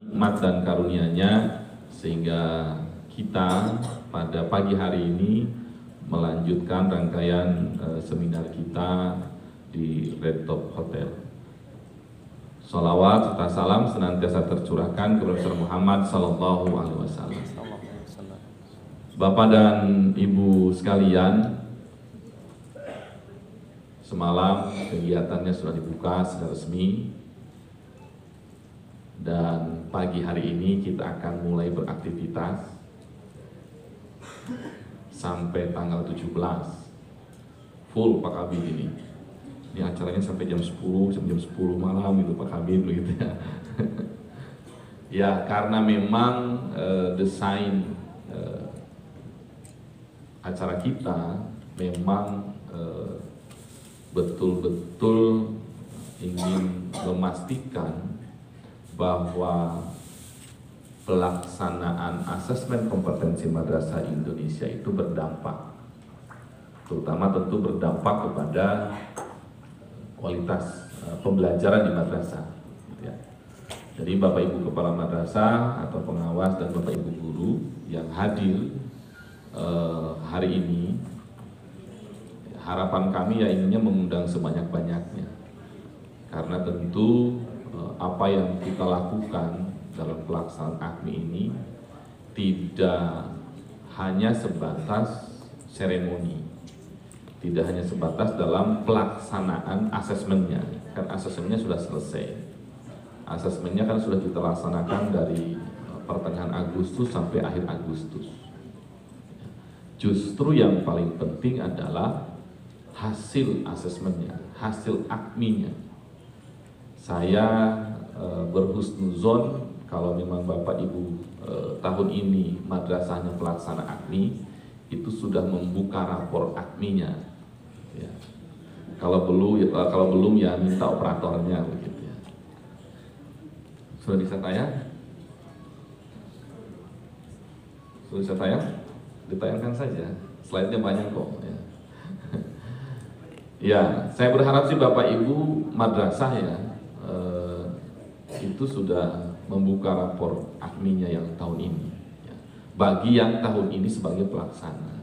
Nikmat dan karunia-Nya sehingga kita pada pagi hari ini melanjutkan rangkaian seminar kita di Red Top Hotel. Sholawat serta salam senantiasa tercurahkan kepada Rasul Muhammad Sallallahu Alaihi Wasallam. Bapak dan Ibu sekalian, semalam kegiatannya sudah dibuka secara resmi. Dan pagi hari ini kita akan mulai beraktivitas sampai tanggal 17 full Pak Kabid ini. Ini acaranya sampai jam 10 malam itu Pak Kabid begitu ya. Ya karena memang desain acara kita memang betul-betul ingin memastikan bahwa pelaksanaan asesmen kompetensi madrasah Indonesia itu berdampak, terutama tentu berdampak kepada kualitas pembelajaran di madrasah. Ya. Jadi Bapak Ibu Kepala Madrasah atau pengawas dan Bapak Ibu guru yang hadir hari ini, harapan kami ya inginnya mengundang sebanyak-banyaknya, karena tentu apa yang kita lakukan dalam pelaksanaan AKMI ini tidak hanya sebatas seremoni, tidak hanya sebatas dalam pelaksanaan asesmennya, kan asesmennya sudah selesai. Asesmennya kan sudah kita laksanakan dari pertengahan Agustus sampai akhir Agustus. Justru yang paling penting adalah hasil asesmennya, hasil AKMI-nya. Saya berhusnuzon kalau memang Bapak Ibu tahun ini madrasahnya pelaksana AKMI itu sudah membuka rapor AKMI-nya. Ya. Kalau belum ya minta operatornya begitu ya. Sudah bisa tayang? Sudah bisa tayang? Ditayangkan saja. Slide-nya banyak kok. Ya. Ya, saya berharap sih Bapak Ibu madrasah ya itu sudah membuka rapor AKMI-nya yang tahun ini ya. Bagi yang tahun ini sebagai pelaksana.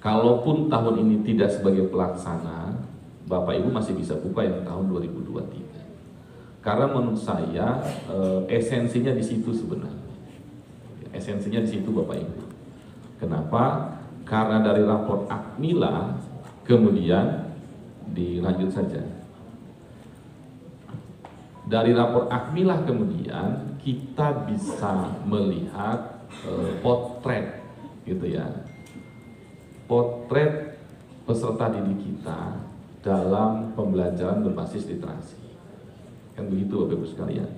Kalaupun tahun ini tidak sebagai pelaksana, Bapak Ibu masih bisa buka yang tahun 2023. Karena menurut saya esensinya di situ sebenarnya. Esensinya di situ Bapak Ibu. Kenapa? Karena dari rapor AKMI lah kemudian dilanjut saja. Dari rapor AKMI lah kemudian kita bisa melihat potret gitu ya, potret peserta didik kita dalam pembelajaran berbasis literasi, kan begitu Bapak Ibu sekalian.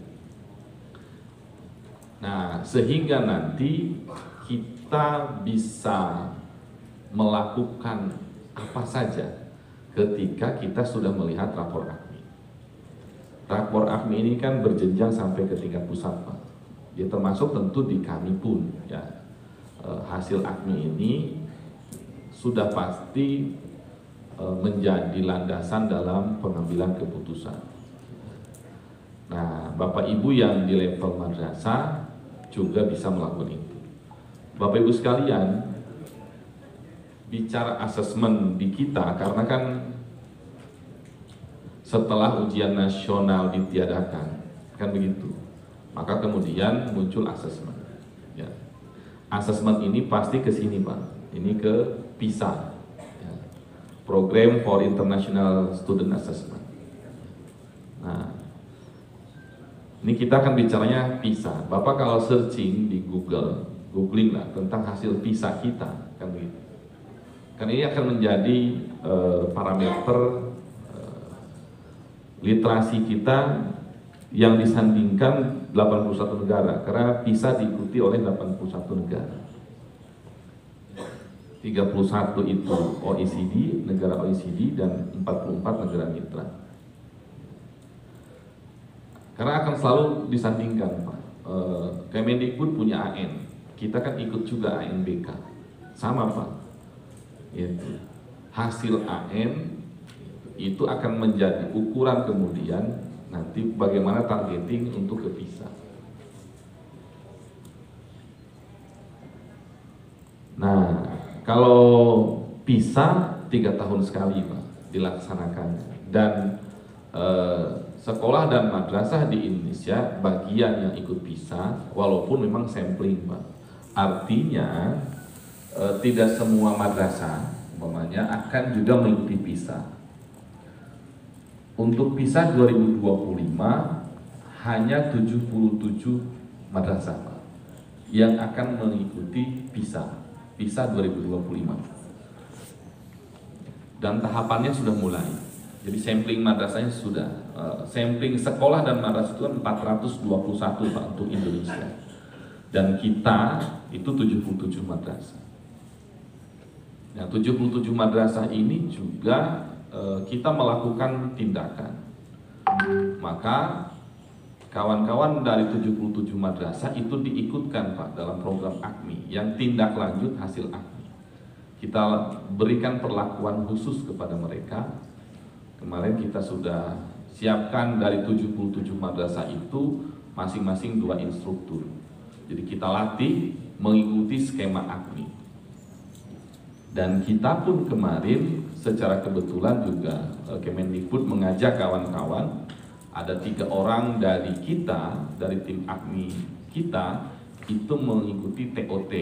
Nah sehingga nanti kita bisa melakukan apa saja ketika kita sudah melihat rapor AKMI. Rapor AKMI ini kan berjenjang sampai ke tingkat pusat, Pak. Ya termasuk tentu di kami pun ya. Hasil AKMI ini sudah pasti menjadi landasan dalam pengambilan keputusan. Nah, Bapak Ibu yang di level madrasah juga bisa melakukan itu. Bapak Ibu sekalian, bicara asesmen di kita karena kan setelah ujian nasional ditiadakan, kan begitu. Maka kemudian muncul asesmen. Ya. Asesmen ini pasti ke sini Pak. Ini ke PISA, ya. Program for International Student Assessment. Nah, ini kita akan bicaranya PISA. Bapak kalau searching di googling lah tentang hasil PISA kita, kan begitu. Kan ini akan menjadi parameter literasi kita yang disandingkan 81 negara, karena PISA diikuti oleh 81 negara. 31 itu OECD, negara OECD, dan 44 negara mitra. Karena akan selalu disandingkan Pak. Kemendikbud punya AN, kita kan ikut juga ANBK, sama Pak. Itu. Hasil AN itu akan menjadi ukuran kemudian nanti bagaimana targeting untuk ke PISA. Kalau PISA 3 tahun sekali Pak dilaksanakannya, dan sekolah dan madrasah di Indonesia bagian yang ikut PISA walaupun memang sampling Pak. Artinya tidak semua madrasah umpamanya akan juga mengikuti PISA. Untuk PISA 2025 hanya 77 madrasah Pak yang akan mengikuti PISA 2025. Dan tahapannya sudah mulai. Jadi sampling madrasahnya sudah, sampling sekolah dan madrasah itu 421 Pak untuk Indonesia. Dan kita itu 77 madrasah. Nah, 77 madrasah ini juga kita melakukan tindakan. Maka kawan-kawan dari 77 madrasah itu diikutkan Pak dalam program AKMI yang tindak lanjut hasil AKMI. Kita berikan perlakuan khusus kepada mereka. Kemarin kita sudah siapkan dari 77 madrasah itu masing-masing 2 instruktur. Jadi kita latih mengikuti skema AKMI. Dan kita pun kemarin secara kebetulan juga Kemendikbud mengajak kawan-kawan, ada 3 orang dari kita, dari tim AKMI kita itu mengikuti TOT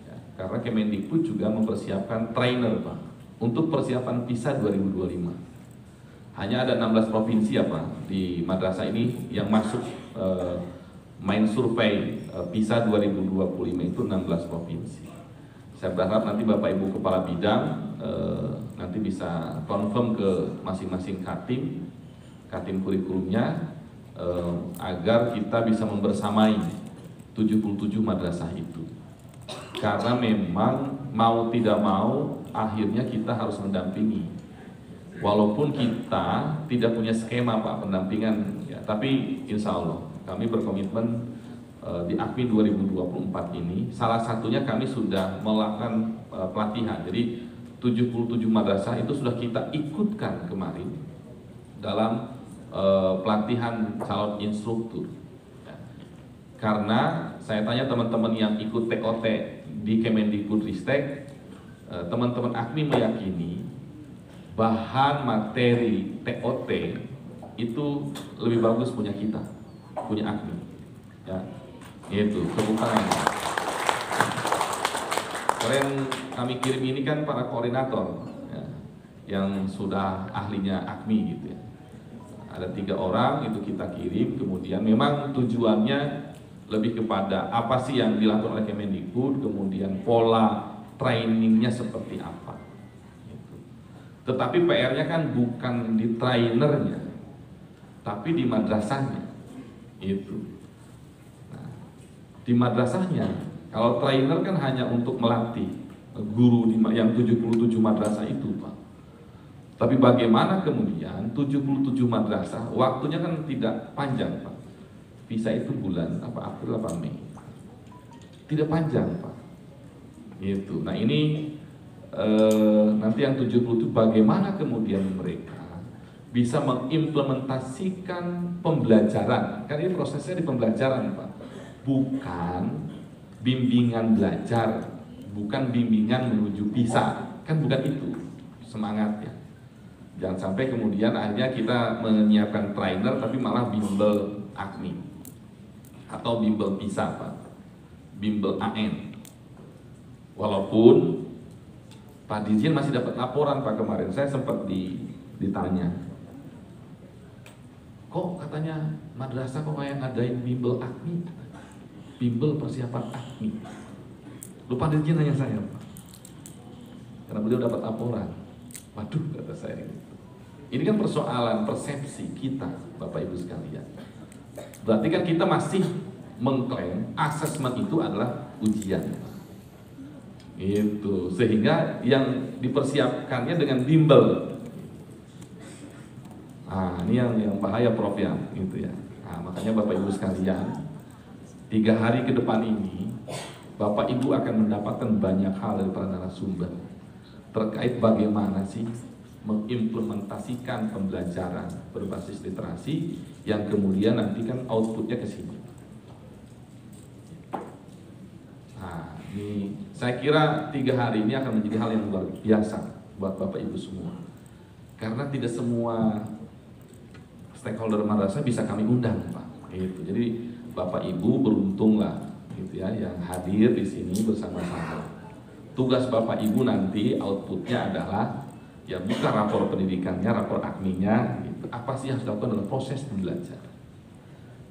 ya, karena Kemendikbud juga mempersiapkan trainer Pak untuk persiapan PISA 2025. Hanya ada 16 provinsi ya Pak di madrasah ini yang masuk main survei PISA 2025 itu 16 provinsi. Saya berharap nanti Bapak Ibu Kepala Bidang nanti bisa confirm ke masing-masing katim kurikulumnya agar kita bisa membersamai 77 madrasah itu. Karena memang mau tidak mau akhirnya kita harus mendampingi. Walaupun kita tidak punya skema Pak pendampingan ya, tapi insya Allah kami berkomitmen di AKMI 2024 ini salah satunya kami sudah melakukan pelatihan. Jadi 77 madrasah itu sudah kita ikutkan kemarin dalam pelatihan calon instruktur ya. Karena saya tanya teman-teman yang ikut TOT di Kemendikbudristek, teman-teman AKMI meyakini bahan materi TOT itu lebih bagus punya kita, punya AKMI ya. Itu tepuk tangan. Kalian kami kirim ini kan para koordinator ya, yang sudah ahlinya AKMI gitu ya. Ada 3 orang itu kita kirim, kemudian memang tujuannya lebih kepada apa sih yang dilakukan oleh Kemendikbud, kemudian pola trainingnya seperti apa gitu. Tetapi PR-nya kan bukan di trainernya tapi di madrasahnya itu. Nah, di madrasahnya kalau trainer kan hanya untuk melatih guru yang 77 madrasah itu Pak. Tapi bagaimana kemudian 77 madrasah, waktunya kan tidak panjang Pak. PISA itu bulan April apa Mei. Tidak panjang Pak. Gitu. Nah ini nanti yang 77 bagaimana kemudian mereka bisa mengimplementasikan pembelajaran. Kan ini prosesnya di pembelajaran Pak. Bukan bimbingan belajar, bukan bimbingan menuju PISA. Kan bukan itu semangatnya. Jangan sampai kemudian akhirnya kita menyiapkan trainer tapi malah bimbel AKMI atau bimbel PISA Pak, bimbel AN. Walaupun Pak Dirjen masih dapat laporan Pak kemarin, saya sempat ditanya, kok katanya madrasah kok kayak ngadain bimbel AKMI, bimbel persiapan AKMI. Lupa Dirjen nanya saya Pak, karena beliau dapat laporan. Waduh, kata saya gitu. Ini kan persoalan persepsi kita, Bapak Ibu sekalian. Berarti kan kita masih mengklaim asesmen itu adalah ujian. Itu sehingga yang dipersiapkannya dengan bimbel. Ah, ini yang bahaya Prof ya, gitu ya. Nah, makanya Bapak Ibu sekalian, 3 hari ke depan ini Bapak Ibu akan mendapatkan banyak hal dari para narasumber terkait bagaimana sih mengimplementasikan pembelajaran berbasis literasi yang kemudian nanti kan outputnya ke sini. Nah, Ini saya kira 3 hari ini akan menjadi hal yang luar biasa buat Bapak Ibu semua. Karena tidak semua stakeholder madrasah bisa kami undang, Pak. Gitu. Jadi Bapak Ibu beruntunglah gitu ya yang hadir di sini bersama-sama. Tugas Bapak Ibu nanti outputnya adalah ya bukan rapor pendidikannya, rapor akminya, gitu. Apa sih yang harus dilakukan dalam proses pembelajaran?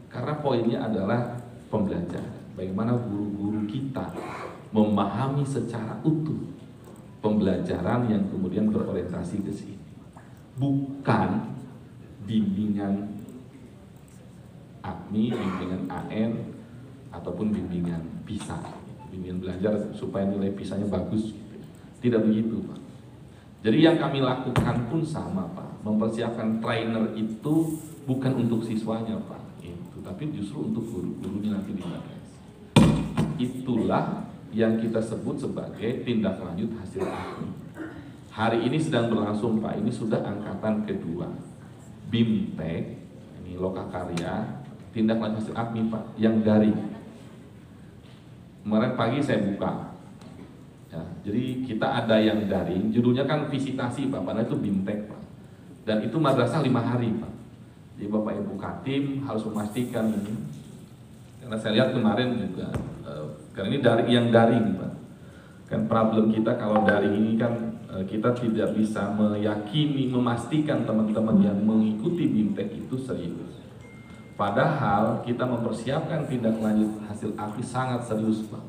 Karena poinnya adalah pembelajaran. Bagaimana guru-guru kita memahami secara utuh pembelajaran yang kemudian berorientasi ke sini, bukan bimbingan AKMI, bimbingan AN, ataupun bimbingan PISA, bimbingan belajar supaya nilai PISA-nya bagus. Tidak begitu, Pak. Jadi yang kami lakukan pun sama, Pak. Mempersiapkan trainer itu bukan untuk siswanya, Pak, tapi justru untuk guru-gurunya nanti di madrasah. Itulah yang kita sebut sebagai tindak lanjut hasil AKMI. Hari ini sedang berlangsung, Pak. Ini sudah angkatan kedua. BIMTEK, ini Lokakarya, tindak lanjut hasil AKMI, Pak, yang daring. Kemarin pagi saya buka. Ya, jadi kita ada yang daring, judulnya kan visitasi, Pak. Padahal itu BIMTEK, Pak. Dan itu madrasah 5 hari, Pak. Jadi Bapak Ibu Katim harus memastikan ini. Karena saya lihat kemarin juga, karena ini dari yang daring, Pak. Kan problem kita kalau daring ini kan kita tidak bisa meyakini, memastikan teman-teman yang mengikuti BIMTEK itu serius. Padahal kita mempersiapkan tindak lanjut hasil AKMI sangat serius, Pak.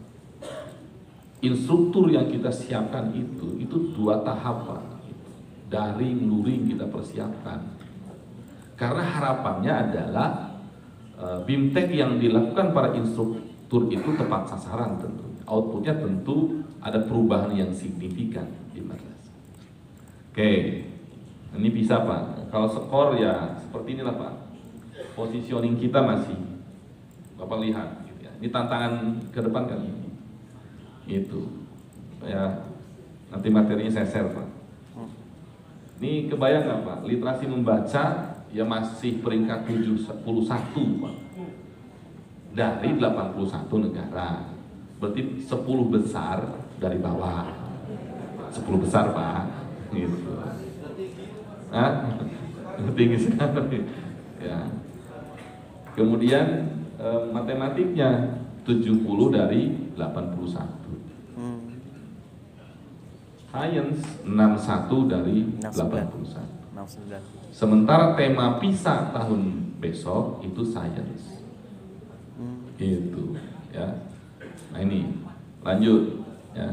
Instruktur yang kita siapkan itu 2 tahap, Pak. Daring, luring kita persiapkan. Karena harapannya adalah BIMTEK yang dilakukan para instruktur itu tepat sasaran tentu. Outputnya tentu ada perubahan yang signifikan di madrasah. Oke, ini bisa, Pak. Kalau skor ya seperti inilah, Pak. Positioning kita masih Bapak lihat gitu ya. Ini tantangan ke depan kan ini. Itu. Ya, nanti materinya saya share, Pak. Ini kebayang nggak, Pak? Literasi membaca ya masih peringkat 71, Pak. Dari 81 negara. Berarti 10 besar dari bawah. 10 besar, Pak. Gitu. Hah? Tinggi sekali. Ya. Kemudian matematiknya 70 dari 81. Science 61 dari 81. Sementara tema PISA tahun besok itu science. Gitu, ya. Nah, ini lanjut, ya.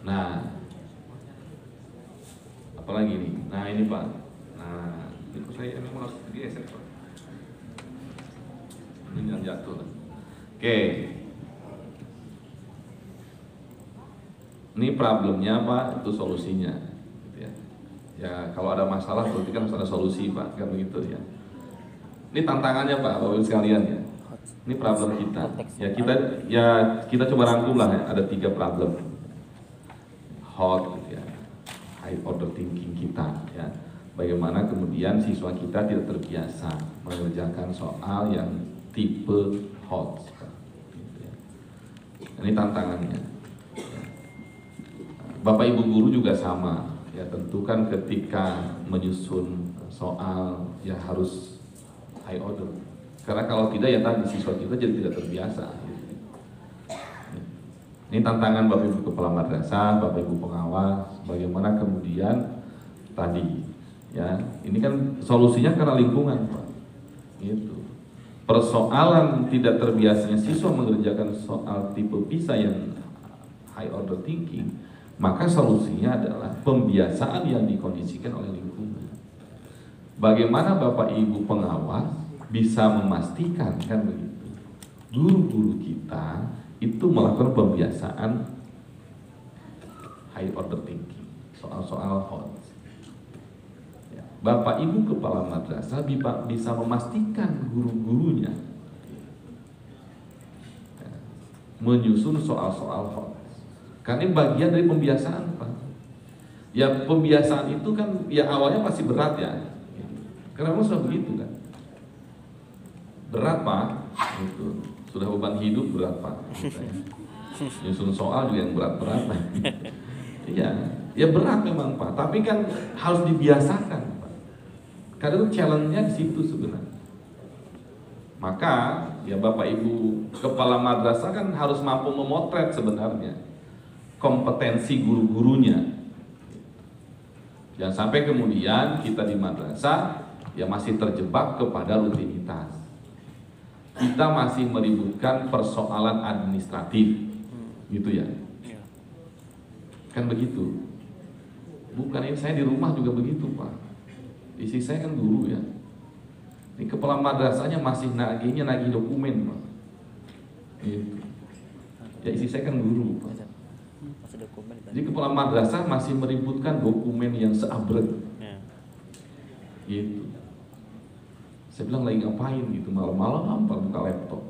Nah, apalagi nih? Nah, ini, Pak. Nah, itu saya memang harus digeser, Pak. Ini yang jatuh. Oke. Ini problemnya, Pak, itu solusinya. Gitu ya. Ya, kalau ada masalah berarti kan harus ada solusi, Pak, kan begitu ya. Ini tantangannya, Pak, Bapak Ibu sekalian ya. Ini problem kita. Ya kita coba rangkum lah ya. Ada 3 problem. Hot, gitu ya. High order thinking kita, ya. Bagaimana kemudian siswa kita tidak terbiasa mengerjakan soal yang tipe hot, gitu ya. Ini tantangannya. Bapak Ibu guru juga sama, ya tentu kan ketika menyusun soal ya harus high order. Karena kalau tidak ya tadi siswa kita jadi tidak terbiasa. Gitu. Ini tantangan Bapak Ibu Kepala Madrasah, Bapak Ibu pengawas, bagaimana kemudian tadi, ya ini kan solusinya karena lingkungan, Pak. Gitu. Persoalan tidak terbiasanya siswa mengerjakan soal tipe PISA yang high order thinking, maka solusinya adalah pembiasaan yang dikondisikan oleh lingkungan. Bagaimana Bapak Ibu pengawas bisa memastikan kan begitu, guru-guru kita itu melakukan pembiasaan high order thinking, soal-soal hot. Ya. Bapak Ibu Kepala Madrasah bisa memastikan guru-gurunya ya, menyusun soal-soal hot. Karena ini bagian dari pembiasaan, Pak. Ya pembiasaan itu kan ya awalnya pasti berat ya. Karena memang sudah begitu kan. Berat Pak, itu sudah beban hidup berat Pak. Nyusun soal juga yang berat-berat lah. Iya, ya berat memang Pak. Tapi kan harus dibiasakan Pak. Karena itu challenge-nya di situ sebenarnya. Maka ya Bapak Ibu kepala madrasah kan harus mampu memotret sebenarnya kompetensi guru-gurunya. Jangan sampai kemudian kita di madrasah ya masih terjebak kepada rutinitas. Kita masih meributkan persoalan administratif, gitu ya. Kan begitu. Bukan ini saya di rumah juga begitu Pak. Istri saya kan guru ya. Ini kepala madrasahnya masih nagih dokumen Pak. Gitu. Ya istri saya kan guru Pak. Jadi kepala madrasah masih meributkan dokumen yang seabrek. Gitu. Saya bilang lagi ngapain gitu malam-malam Pak buka laptop.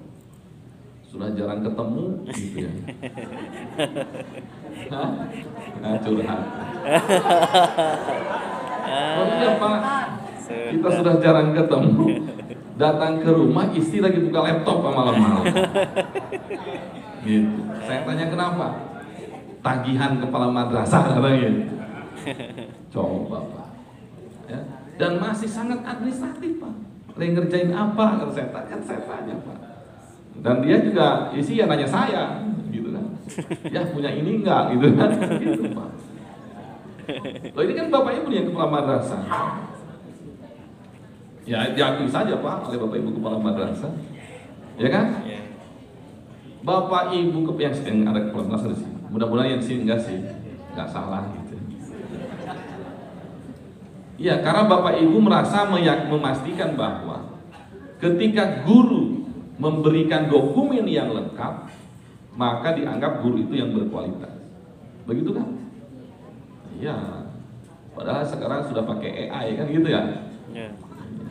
Sudah jarang ketemu gitu ya. Nah, curhat. Oh iya Pak, kita sudah jarang ketemu. Datang ke rumah istri lagi buka laptop Pak malam-malam. Gitu. Saya tanya kenapa? Tagihan kepala madrasah katanya. Coba Pak. Ya. Dan masih sangat administratif Pak. Lagi ngerjain apa? Kalau saya tanya Pak. Dan dia juga isi ya nanya saya, gitu kan? Ya punya ini enggak, gitu kan? Gitu Pak. Loh ini kan Bapak Ibu yang kepala madrasah. Ya diakui saja Pak oleh Bapak Ibu kepala madrasah, ya kan? Bapak Ibu yang ada kepala madrasah di sini. Mudah-mudahan yang sini enggak sih, enggak salah gitu. Ya, karena Bapak Ibu merasa memastikan bahwa ketika guru memberikan dokumen yang lengkap, maka dianggap guru itu yang berkualitas. Begitu kan? Iya. Padahal sekarang sudah pakai AI kan gitu ya?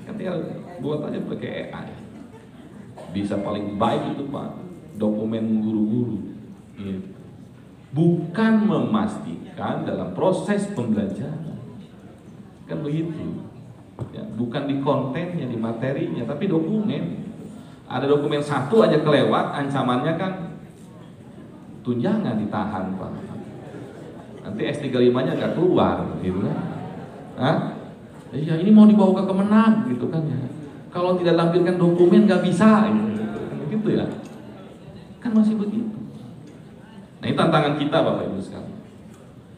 Kan tinggal buat aja pakai AI. Bisa paling baik itu Pak, dokumen guru-guru. Gitu. Bukan memastikan dalam proses pembelajaran. Kan begitu ya, bukan di kontennya, di materinya, tapi dokumen. Ada dokumen satu aja kelewat, ancamannya kan tunjangan ditahan Pak. Nanti S35-nya nggak keluar gitu kan. Hah? Ya ini mau dibawa ke Kemenang gitu kan ya. Kalau tidak lampirkan dokumen nggak bisa gitu ya. Kan masih begitu. Nah ini tantangan kita Bapak Ibu sekalian.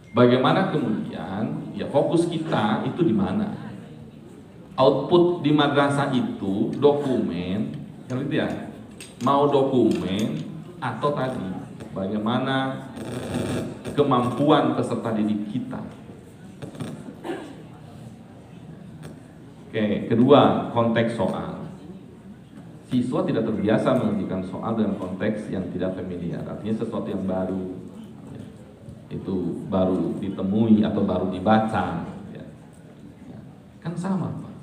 Bagaimana kemudian ya fokus kita itu di mana? Output di madrasah itu dokumen, kan gitu ya. Mau dokumen atau tadi bagaimana kemampuan peserta didik kita. Oke, kedua, konteks soal. Siswa tidak terbiasa mengerjakan soal dengan konteks yang tidak familiar, artinya sesuatu yang baru. Itu baru ditemui atau baru dibaca ya. Kan sama Pak.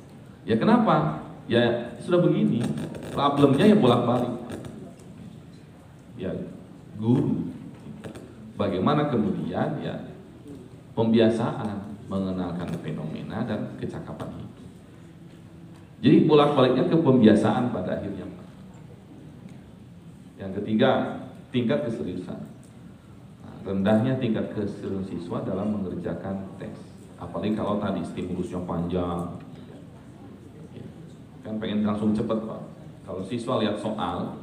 Ya kenapa? Ya sudah begini, problemnya ya bolak-balik ya guru. Bagaimana kemudian ya pembiasaan mengenalkan fenomena dan kecakapan itu. Jadi bolak-baliknya ke pembiasaan pada akhirnya Pak. Yang ketiga, tingkat keseriusan. Rendahnya tingkat keseriusan siswa dalam mengerjakan tes, apalagi kalau tadi stimulusnya panjang, kan pengen langsung cepet Pak. Kalau siswa lihat soal,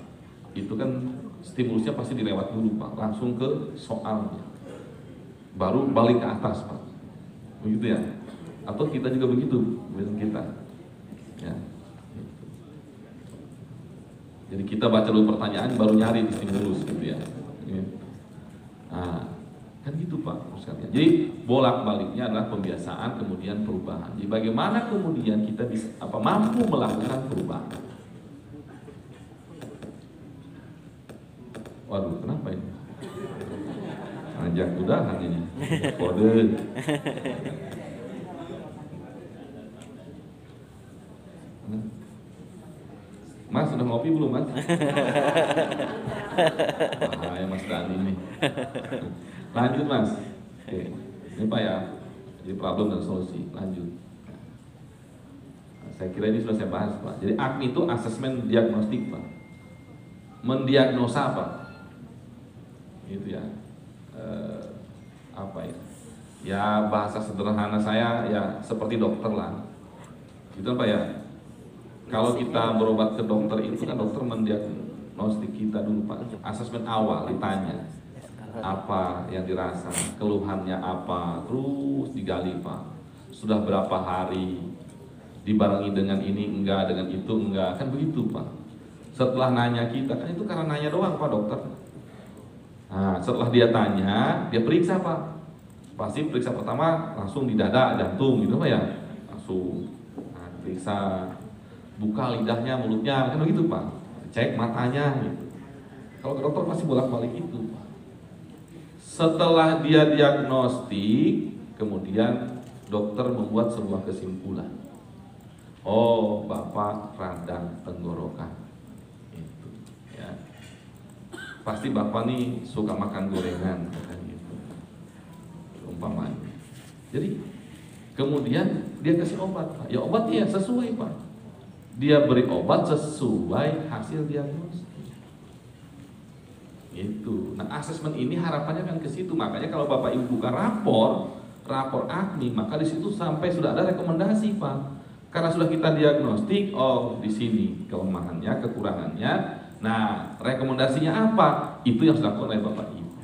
itu kan stimulusnya pasti dilewat dulu Pak, langsung ke soalnya, baru balik ke atas Pak, begitu ya? Atau kita juga begitu, biasanya kita, ya. Jadi kita baca dulu pertanyaan, baru nyari di stimulus, gitu ya. Nah, kan gitu Pak. Jadi bolak-baliknya adalah pembiasaan kemudian perubahan. Jadi bagaimana kemudian kita bisa mampu melakukan perubahan. Waduh, kenapa ini? Ajak udahan ini. Kode. Mas sudah ngopi belum Mas? Ya Mas Dani nih. Lanjut Mas. Oke. Ini Pak ya. Jadi problem dan solusi. Lanjut. saya kira ini sudah saya bahas Pak. Jadi AKMI itu asesmen diagnostik Pak. Mendiagnosa Pak. Itu ya. Apa ya? Ya bahasa sederhana saya ya seperti dokter lah. Gitu Pak ya. Kalau kita berobat ke dokter itu kan dokter mendiagnostik kita dulu Pak. Asesmen awal ditanya apa yang dirasa, keluhannya apa, terus digali Pak. Sudah berapa hari, dibarengi dengan ini enggak, dengan itu enggak, kan begitu Pak. Setelah nanya kita, kan itu karena nanya doang Pak dokter. Nah setelah dia tanya, dia periksa Pak. Pasti periksa pertama langsung di dada, jantung gitu Pak ya. Langsung periksa, buka lidahnya, mulutnya, kan begitu Pak. Cek matanya gitu. Kalau ke dokter pasti bolak-balik itu Pak. Setelah dia diagnostik, kemudian dokter membuat sebuah kesimpulan. Oh, Bapak radang tenggorokan. Itu, ya. Pasti Bapak nih suka makan gorengan, kan gitu. Umpamanya. Jadi kemudian dia kasih obat, Pak. Ya obatnya sesuai, Pak. Dia beri obat sesuai hasil diagnosis. Itu. Nah, asesmen ini harapannya kan ke situ. Makanya kalau Bapak Ibu buka rapor AKMI, maka di situ sampai sudah ada rekomendasi, Pak. Karena sudah kita diagnostik, oh di sini kelemahannya, kekurangannya. Nah, rekomendasinya apa? Itu yang sudah dilakukan oleh Bapak Ibu.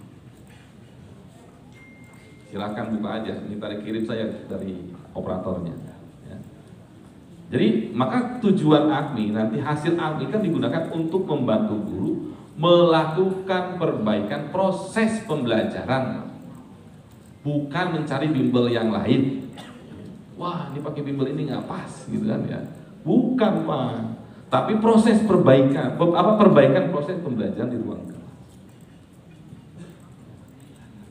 Silakan buka aja. Ini tadi kirim saya dari operatornya. Ya. Jadi, maka tujuan AKMI nanti hasil AKMI kan digunakan untuk membantu guru melakukan perbaikan proses pembelajaran, bukan mencari bimbel yang lain. Wah, ini pakai bimbel ini nggak pas, gitu kan ya? Bukan Pak, tapi proses perbaikan, perbaikan proses pembelajaran di ruang kelas.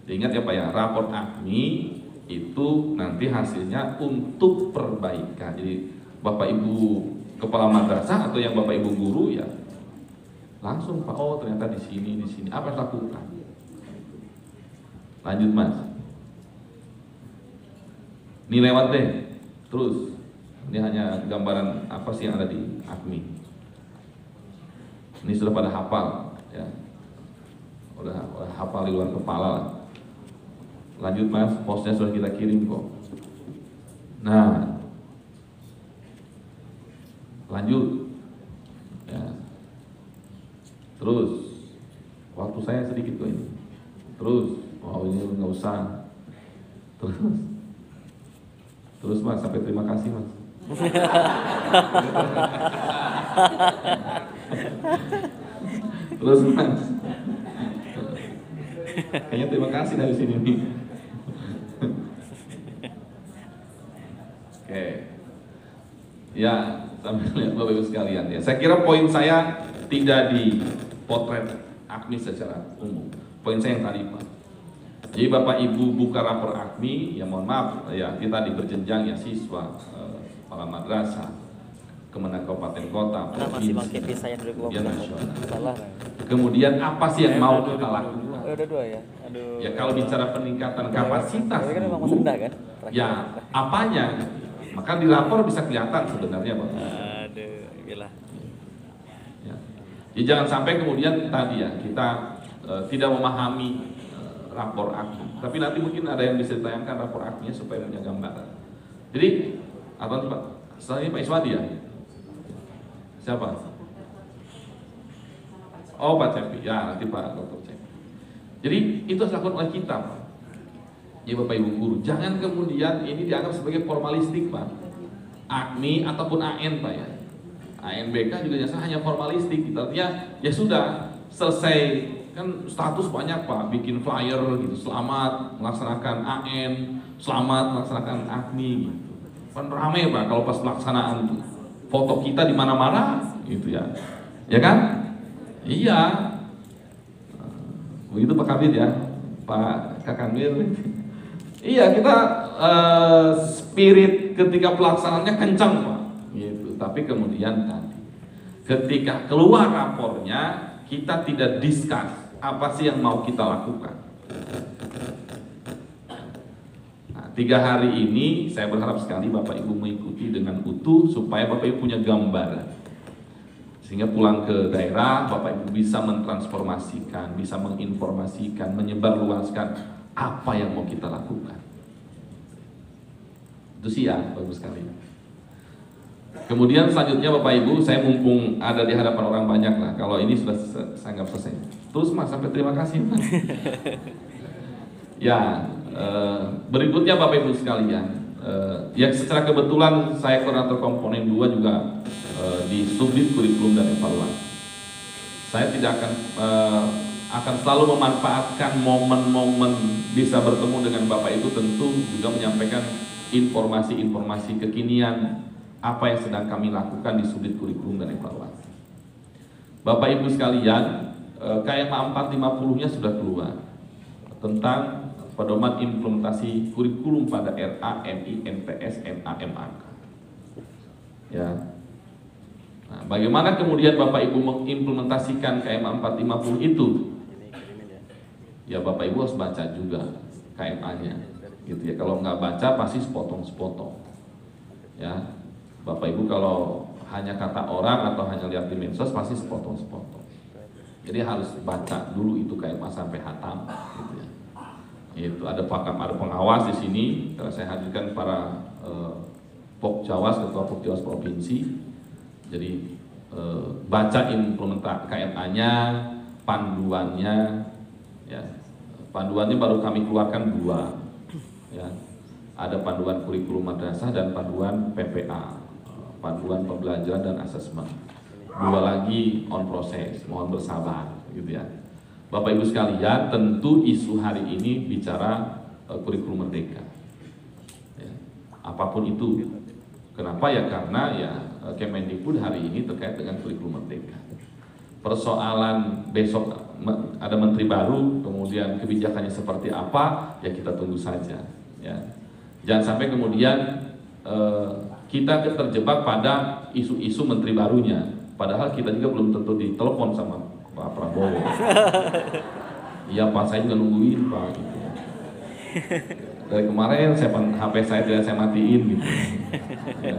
Ingat ya Pak ya, rapor AKMI itu nanti hasilnya untuk perbaikan. Jadi Bapak Ibu kepala madrasah atau yang Bapak Ibu guru ya langsung Pak, oh ternyata di sini, apa yang lakukan? Lanjut Mas. Ini lewat deh. Terus ini hanya gambaran apa sih yang ada di AKMI. Ini sudah pada hafal ya. Udah hafal di luar kepala. Lanjut Mas, posnya sudah kita kirim kok. Nah, lanjut ya. Terus waktu saya sedikit kok ini. Terus, oh ini nggak usah. Terus Mas, sampai terima kasih Mas. Terus Mas, kayaknya terima kasih dari sini nih. Oke, ya sambil lihat Bapak Ibu sekalian ya. Saya kira poin saya tidak di potret AKMI secara umum. Poin saya yang tadi Pak. Jadi Bapak Ibu buka rapor AKMI, ya mohon maaf ya kita berjenjang ya siswa, kepala madrasah, Kemenang Kabupaten Kota, provinsi, kemudian nasional. Kemudian apa sih yang mau kita lakukan? Ya kalau bicara peningkatan kapasitas guru, ya apanya? Maka di rapor bisa kelihatan sebenarnya Pak. Ya. Jadi jangan sampai kemudian tadi ya kita tidak memahami rapor AKMI, tapi nanti mungkin ada yang bisa ditayangkan rapor AKMI supaya punya gambaran. Jadi apa Pak? Selanjutnya Pak Iswadi ya? Siapa? Oh Pak Cepi, ya nanti Pak Dr. Cepi. Jadi itu harus dilakukan oleh kita Pak. Ya Bapak Ibu guru, jangan kemudian ini dianggap sebagai formalistik Pak. AKMI ataupun AN Pak ya. ANBK juga biasanya hanya formalistik, artinya ya sudah selesai. Kan status banyak Pak, bikin flyer gitu, selamat melaksanakan AN, selamat melaksanakan AKMI gitu. Kan ramai Pak kalau pas pelaksanaan tuh. Foto kita di mana-mana gitu ya. Ya kan? Iya. Begitu Pak Kabir ya. Pak Kakanwir. Iya, kita spirit ketika pelaksanaannya kencang Pak. Gitu. Tapi kemudian tadi ketika keluar rapornya kita tidak discuss apa sih yang mau kita lakukan. Nah, 3 hari ini saya berharap sekali Bapak Ibu mengikuti dengan utuh supaya Bapak Ibu punya gambaran. Sehingga pulang ke daerah Bapak Ibu bisa mentransformasikan, bisa menginformasikan, menyebarluaskan apa yang mau kita lakukan. Itu sih ya, bagus sekali. Kemudian selanjutnya Bapak Ibu, saya mumpung ada di hadapan orang banyak lah. Kalau ini sudah saya anggap selesai. Terus Mas, sampai terima kasih Mas. Ya, berikutnya Bapak Ibu sekalian, ya secara kebetulan saya koordinator komponen 2 juga di Subdit Kurikulum dan Evaluasi. Saya tidak akan selalu memanfaatkan momen-momen bisa bertemu dengan Bapak Ibu, tentu juga menyampaikan informasi-informasi kekinian apa yang sedang kami lakukan di Subdit Kurikulum dan Evaluasi. Bapak Ibu sekalian, KMA 450-nya sudah keluar tentang pedoman implementasi kurikulum pada RA, MI, MTS, MA, MAK. Ya. Nah, bagaimana kemudian Bapak Ibu mengimplementasikan KMA 450 itu? Ya Bapak Ibu harus baca juga KMA-nya, gitu ya. Kalau nggak baca pasti sepotong-sepotong. Ya, Bapak Ibu kalau hanya kata orang atau hanya lihat di medsos pasti sepotong-sepotong. Jadi harus baca dulu itu KMA sampai hatam, gitu ya. Itu ada pengawas di sini. Karena saya hadirkan para Pokjawas, ketua Pokjawas provinsi. Jadi baca implementasi KMA-nya, panduannya, ya. Panduannya baru kami keluarkan 2, ya. Ada panduan kurikulum madrasah dan panduan PPA, panduan pembelajaran dan asesmen. 2 lagi on proses, mohon bersabar, gitu ya. Bapak Ibu sekalian, tentu isu hari ini bicara kurikulum merdeka. Ya, apapun itu. Kenapa ya? Karena ya Kemendikbud hari ini terkait dengan kurikulum merdeka. Persoalan besok ada menteri baru, kemudian kebijakannya seperti apa, ya kita tunggu saja. Ya. Jangan sampai kemudian kita terjebak pada isu-isu menteri barunya. Padahal kita juga belum tentu ditelepon sama Pak Prabowo. Iya Pak, saya juga nungguin Pak. Gitu. Dari kemarin HP saya tidak saya matiin gitu. Ya,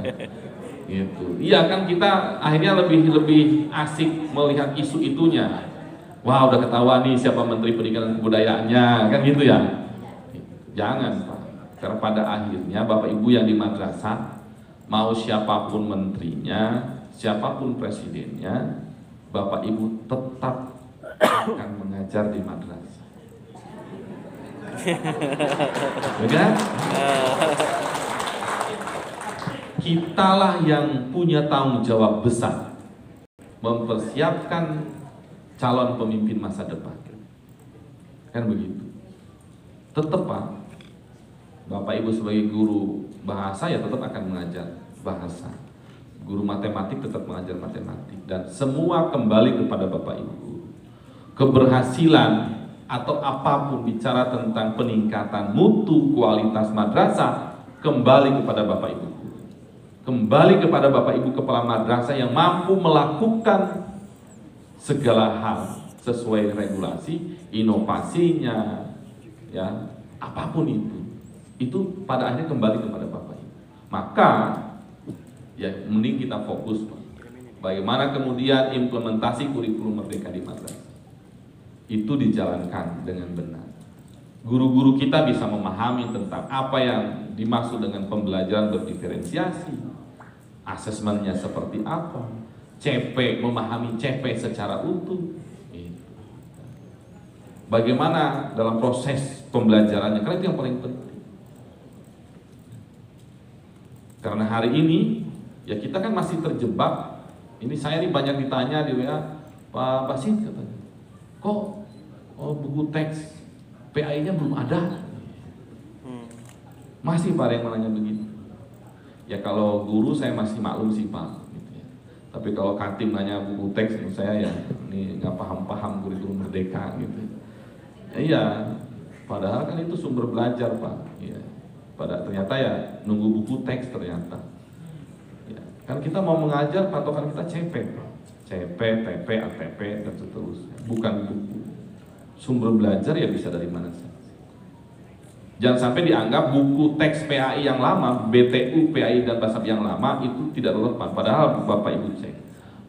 gitu. Iya kan kita akhirnya lebih asik melihat isu itunya. Wah udah ketahuan nih siapa Menteri Pendidikan dan Kebudayaannya, kan gitu ya. Jangan Pak. Karena pada akhirnya Bapak Ibu yang di madrasah, mau siapapun menterinya, siapapun presidennya, Bapak Ibu tetap akan mengajar di madrasah. Benar? Kitalah yang punya tanggung jawab besar mempersiapkan calon pemimpin masa depan. Kan begitu. Tetap Pak, Bapak Ibu sebagai guru bahasa ya tetap akan mengajar bahasa. Guru matematik tetap mengajar matematik. Dan semua kembali kepada Bapak Ibu. Keberhasilan atau apapun bicara tentang peningkatan mutu kualitas madrasah kembali kepada Bapak Ibu. Kembali kepada Bapak Ibu kepala madrasah yang mampu melakukan segala hal sesuai regulasi, inovasinya, ya apapun itu pada akhirnya kembali kepada Bapak Ibu. Maka ya mending kita fokus bagaimana kemudian implementasi kurikulum merdeka di madrasah itu dijalankan dengan benar. Guru-guru kita bisa memahami tentang apa yang dimaksud dengan pembelajaran berdiferensiasi, asesmennya seperti apa, CP, memahami CP secara utuh. Bagaimana dalam proses pembelajarannya, karena itu yang paling penting. Karena hari ini ya kita kan masih terjebak. Ini saya nih banyak ditanya di WA, Pak Basit katanya, kok buku teks PAI-nya belum ada? Masih Pak yang menanya begitu. Ya kalau guru saya masih maklum sih Pak. Gitu ya. Tapi kalau Katim nanya buku teks menurut saya ya ini nggak paham-paham kurikulum merdeka gitu. Iya, padahal kan itu sumber belajar Pak. Ya. Ternyata ya nunggu buku teks ternyata. Ya. Kan kita mau mengajar patokan kita CP, CP, TP, ATP dan seterusnya. Bukan buku. Sumber belajar ya bisa dari mana saja. Jangan sampai dianggap buku teks PAI yang lama, BTU PAI dan Bahasa Arab yang lama itu tidak relevan. Padahal Bapak Ibu cek,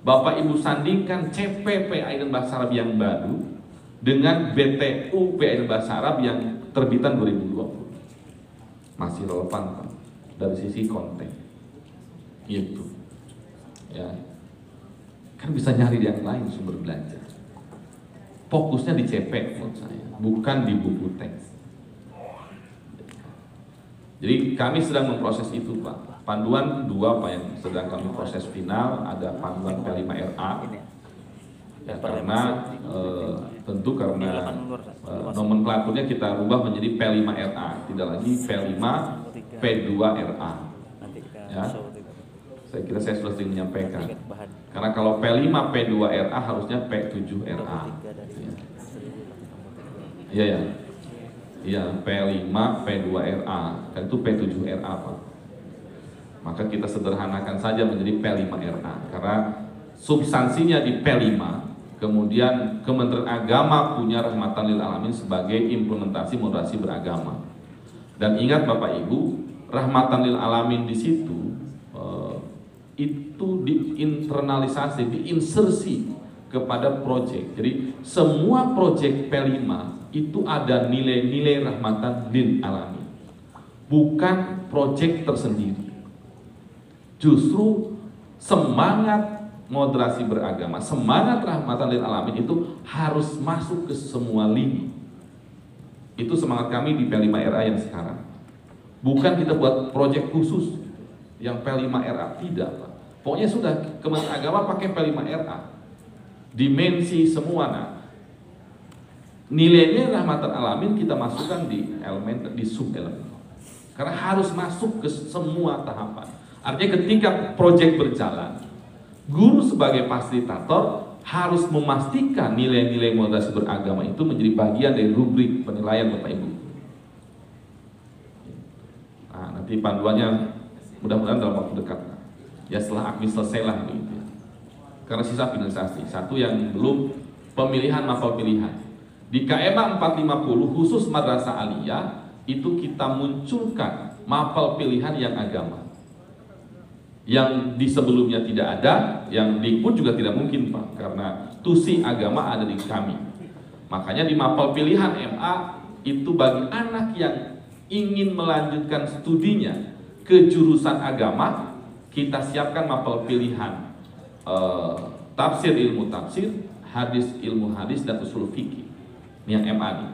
Bapak Ibu sandingkan CP PAI dan Bahasa Arab yang baru dengan BTU PAI dan Bahasa Arab yang terbitan 2020. Masih relevan Pak, dari sisi konten. Itu. Ya. Kan bisa nyari yang lain sumber belajar. Fokusnya di CP menurut saya, bukan di buku teks. Jadi kami sedang memproses itu Pak. Panduan 2 Pak yang sedang kami proses final, ada panduan P5RA. Ya, karena tentu karena nomenklaturnya kita rubah menjadi P5RA, tidak lagi P5 P2RA. Ya. Saya kira saya sudah sering menyampaikan. Karena kalau P5 P2RA harusnya P7RA. Iya ya. Iya, P5 P2RA, kan itu P7RA Pak. Maka kita sederhanakan saja menjadi P5RA karena substansinya di P5. Kemudian Kementerian Agama punya Rahmatan lil Alamin sebagai implementasi moderasi beragama. Dan ingat Bapak Ibu, Rahmatan lil Alamin di situ itu diinternalisasi, diinsersi kepada proyek. Jadi semua proyek P5 itu ada nilai-nilai rahmatan lil alamin, bukan proyek tersendiri. Justru semangat moderasi beragama, semangat rahmatan lil alamin itu harus masuk ke semua lini. Itu semangat kami di P5RA yang sekarang. Bukan kita buat proyek khusus yang P5RA, tidak Pak. Pokoknya sudah Kementerian Agama pakai P5RA, dimensi semua. Nah, nilainya rahmatan alamin kita masukkan di elemen, di sub elemen, karena harus masuk ke semua tahapan. Artinya ketika proyek berjalan, guru sebagai fasilitator harus memastikan nilai-nilai moderasi beragama itu menjadi bagian dari rubrik penilaian Bapak Ibu. Nah, nanti panduannya mudah-mudahan dalam waktu dekat. Ya setelah AKMI selesailah begitu ya. Karena sisa finalisasi. Satu yang belum, pemilihan mapel pilihan. Di KMA 450 khusus Madrasah Aliyah itu kita munculkan mapel pilihan yang agama. Yang di sebelumnya tidak ada, yang di pun juga tidak mungkin Pak, karena tusi agama ada di kami. Makanya di mapel pilihan MA itu bagi anak yang ingin melanjutkan studinya ke jurusan agama, kita siapkan mapel pilihan tafsir ilmu tafsir, hadis ilmu hadis, dan usul fikih. Yang MA nih,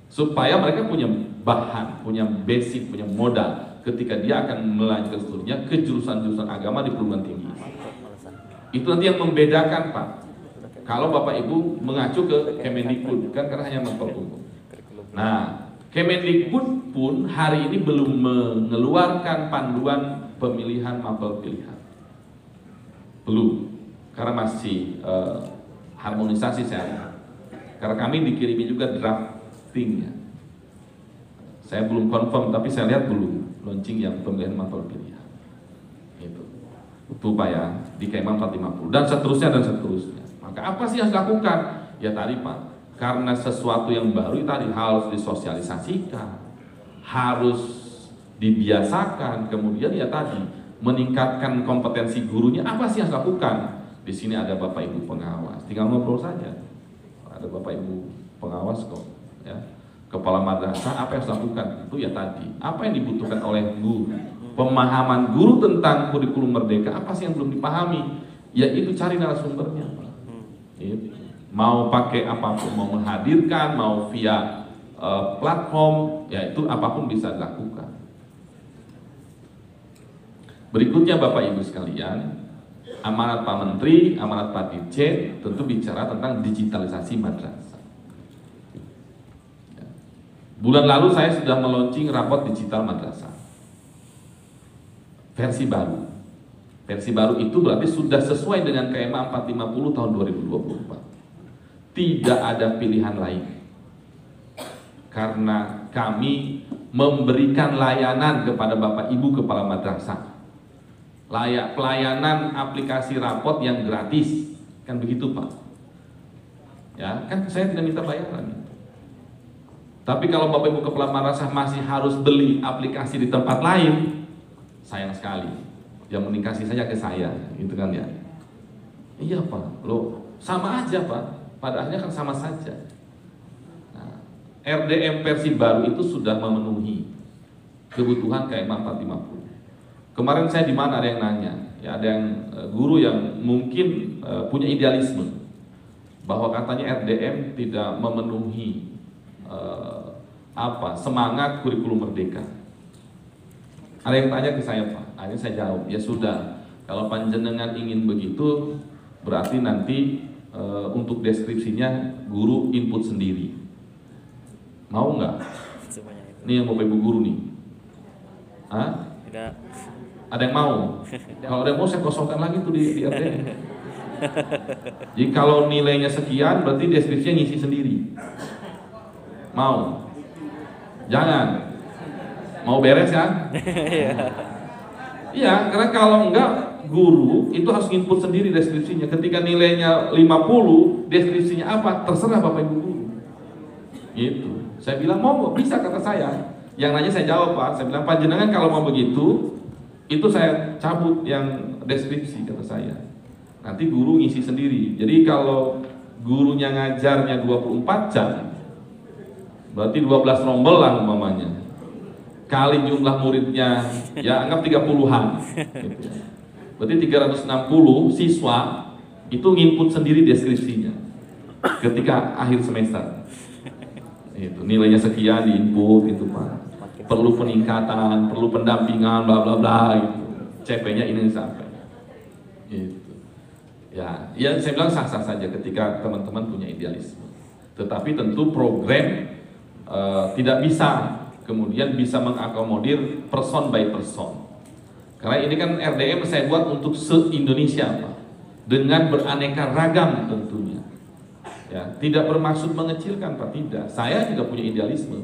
supaya mereka punya bahan, punya basic, punya modal ketika dia akan melanjutkan studinya ke jurusan-jurusan agama di perguruan tinggi. Itu nanti yang membedakan Pak. Kalau Bapak Ibu mengacu ke Kemendikbud, kan karena hanya mapel umum. Nah, Kemendikbud pun hari ini belum mengeluarkan panduan pemilihan mapel pilihan. Belum, karena masih harmonisasi saya lihat. Karena kami dikirimi juga draftingnya. Saya belum confirm, tapi saya lihat belum launching yang pemilihan mapel pilihan. Itu Pak ya, di KMA 450 dan seterusnya dan seterusnya. Maka apa sih yang harus dilakukan? Ya tadi Pak, karena sesuatu yang baru tadi harus disosialisasikan, harus dibiasakan, kemudian ya tadi meningkatkan kompetensi gurunya. Apa sih yang harus dilakukan? Di sini ada Bapak Ibu pengawas, tinggal ngobrol saja. Ada Bapak Ibu pengawas kok, ya. Kepala madrasah, apa yang harus dilakukan? Itu ya tadi, apa yang dibutuhkan oleh guru, pemahaman guru tentang kurikulum merdeka, apa sih yang belum dipahami? Ya itu cari narasumbernya. Mau pakai apapun, mau menghadirkan, mau via platform, ya itu apapun bisa dilakukan. Berikutnya Bapak Ibu sekalian, amanat Pak Menteri, amanat Pak Dirjen tentu bicara tentang digitalisasi madrasah. Bulan lalu saya sudah meluncing rapot digital madrasah versi baru. Versi baru itu berarti sudah sesuai dengan KMA 450 tahun 2024. Tidak ada pilihan lain. Karena kami memberikan layanan kepada Bapak Ibu kepala madrasah. Pelayanan aplikasi rapot yang gratis. Kan begitu Pak. Ya, kan saya tidak minta bayaran. Tapi kalau Bapak Ibu Kepala Madrasah masih harus beli aplikasi di tempat lain, sayang sekali. Yang mending kasih saja ke saya, gitu kan ya. Iya Pak, loh sama aja Pak, pada akhirnya kan sama saja. Nah, RDM versi baru itu sudah memenuhi kebutuhan KMA 450. Kemarin saya di mana ada yang nanya, ya ada yang guru yang mungkin punya idealisme bahwa katanya RDM tidak memenuhi semangat kurikulum merdeka. Ada yang tanya ke saya Pak, akhirnya saya jawab, ya sudah, kalau panjenengan ingin begitu, berarti nanti untuk deskripsinya guru input sendiri. Mau nggak? Ini yang Bapak Ibu guru nih. Hah? Tidak. Ada yang mau? Kalau ada yang mau saya kosongkan lagi tuh di RDM. Jadi kalau nilainya sekian, berarti deskripsinya ngisi sendiri. Mau? Jangan. Mau beres kan? Iya, karena kalau enggak guru itu harus input sendiri deskripsinya. Ketika nilainya 50, deskripsinya apa? Terserah Bapak Ibu guru. Gitu. Saya bilang mau bisa kata saya. Yang nanya saya jawab Pak. Saya bilang panjenengan kalau mau begitu, itu saya cabut yang deskripsi kata saya. Nanti guru ngisi sendiri. Jadi kalau gurunya ngajarnya 24 jam, berarti 12 rombel lah umpamanya. Kali jumlah muridnya ya anggap 30-an gitu. Berarti 360 siswa itu nginput sendiri deskripsinya ketika akhir semester. Itu nilainya sekian diinput gitu Pak. Perlu peningkatan, perlu pendampingan bla bla bla gitu. CP-nya ini sampai. Gitu. Ya saya bilang sah-sah saja ketika teman-teman punya idealisme. Tetapi tentu program tidak bisa kemudian bisa mengakomodir person by person. Karena ini kan RDM saya buat untuk se-Indonesia Pak, dengan beraneka ragam tentunya. Ya, tidak bermaksud mengecilkan Pak, tidak. Saya juga punya idealisme.